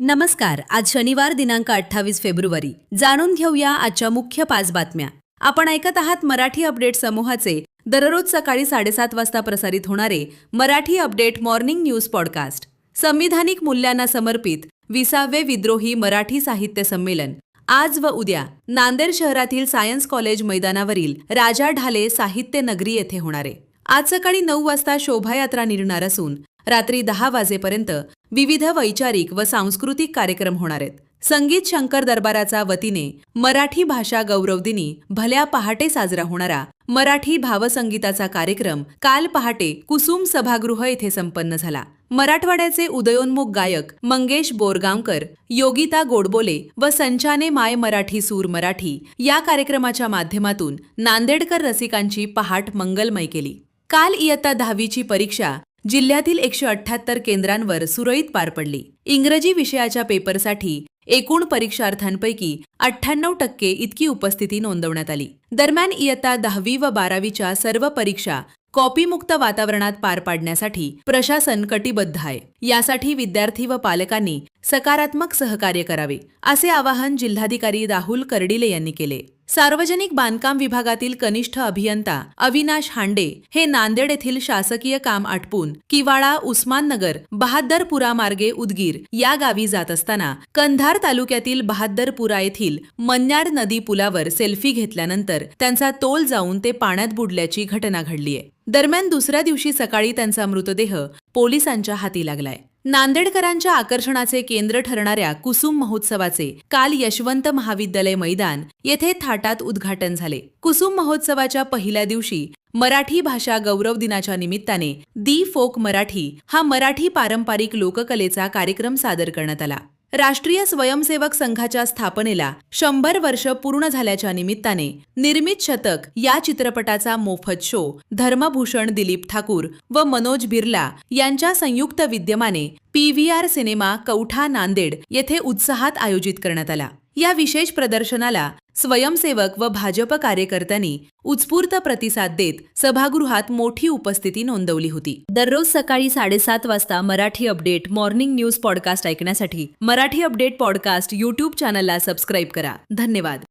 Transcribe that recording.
नमस्कार. आज शनिवार दिनांक 28 फेब्रुवारी. जाणून घेऊया आजच्या मुख्य 5 बातम्या. आपण ऐकत आहात मराठी अपडेट समूहाचे दररोज सकाळी 7:30 वाजता प्रसारित होणारे Marathi update morning news podcast. संविधानिक मूल्यांना समर्पित 20वे विद्रोही मराठी साहित्य संमेलन आज व उद्या नांदेड शहरातील सायन्स कॉलेज मैदानावरील राजा ढाले साहित्य नगरी येथे होणार आहे. आज सकाळी 9 वाजता शोभायात्रा निघणार असून रात्री 10 वाजेपर्यंत विविध वैचारिक व सांस्कृतिक कार्यक्रम होणार आहेत. संगीत शंकर दरबाराचा वतीने मराठी भाषा गौरव दिनी भल्या पहाटे साजरा होणारा मराठी भावसंगीताचा कार्यक्रम काल पहाटे कुसुम सभागृह येथे संपन्न झाला. मराठवाड्याचे उदयोन्मुख गायक मंगेश बोरगावकर, योगिता गोडबोले व संचाने माय मराठी सूर मराठी या कार्यक्रमाच्या माध्यमातून नांदेडकर रसिकांची पहाट मंगलमय केली. काल इयत्ता 10वीची परीक्षा जिल्ह्यातील 178 केंद्रांवर सुरळीत पार पडली. इंग्रजी विषयाच्या पेपरसाठी एकूण परीक्षार्थ्यांपैकी 98% इतकी उपस्थिती नोंदवण्यात आली. दरम्यान इयत्ता 10वी व 12वीच्या सर्व परीक्षा कॉपीमुक्त वातावरणात पार पाडण्यासाठी प्रशासन कटिबद्ध आहे. यासाठी विद्यार्थी व पालकांनी सकारात्मक सहकार्य करावे असे आवाहन जिल्हाधिकारी राहुल कर्डिले यांनी केले. सार्वजनिक बांधकाम विभागातील कनिष्ठ अभियंता अविनाश हांडे हे नांदेड येथील शासकीय काम आटपून किवाळा उस्माननगर बहादरपुरा मार्गे उदगीर या गावी जात असताना कंधार तालुक्यातील बहादरपुरा येथील मन्यार नदी पुलावर सेल्फी घेतल्यानंतर त्यांचा तोल जाऊन ते पाण्यात बुडल्याची घटना घडलीय. दरम्यान दुसऱ्या दिवशी सकाळी त्यांचा मृतदेह पोलिसांच्या हाती लागलाय. नांदेडकरांच्या आकर्षणाचे केंद्र ठरणाऱ्या कुसुम महोत्सवाचे काल यशवंत महाविद्यालय मैदान येथे थाटात उद्घाटन झाले. कुसुम महोत्सवाच्या पहिल्या दिवशी मराठी भाषा गौरव दिनाच्या निमित्ताने दी फोक मराठी हा मराठी पारंपरिक लोककलेचा कार्यक्रम सादर करण्यात आला. राष्ट्रीय स्वयंसेवक संघाच्या स्थापनेला 100 वर्ष पूर्ण झाल्याच्या निमित्ताने निर्मित शतक या चित्रपटाचा मोफत शो धर्मभूषण दिलीप ठाकूर व मनोज बिर्ला यांच्या संयुक्त विद्यमाने PVR सिनेमा कौठा नांदेड येथे उत्साहात आयोजित करण्यात आला. या विशेष प्रदर्शनाला स्वयंसेवक व भाजप कार्यकर्त्यांनी उत्स्फूर्त प्रतिसाद देत सभागृहात मोठी उपस्थिती नोंदवली होती. दररोज सकाळी 7:30 वाजता Marathi update morning news podcast ऐकण्यासाठी मराठी अपडेट पॉडकास्ट YouTube चॅनलला सबस्क्राईब करा. धन्यवाद.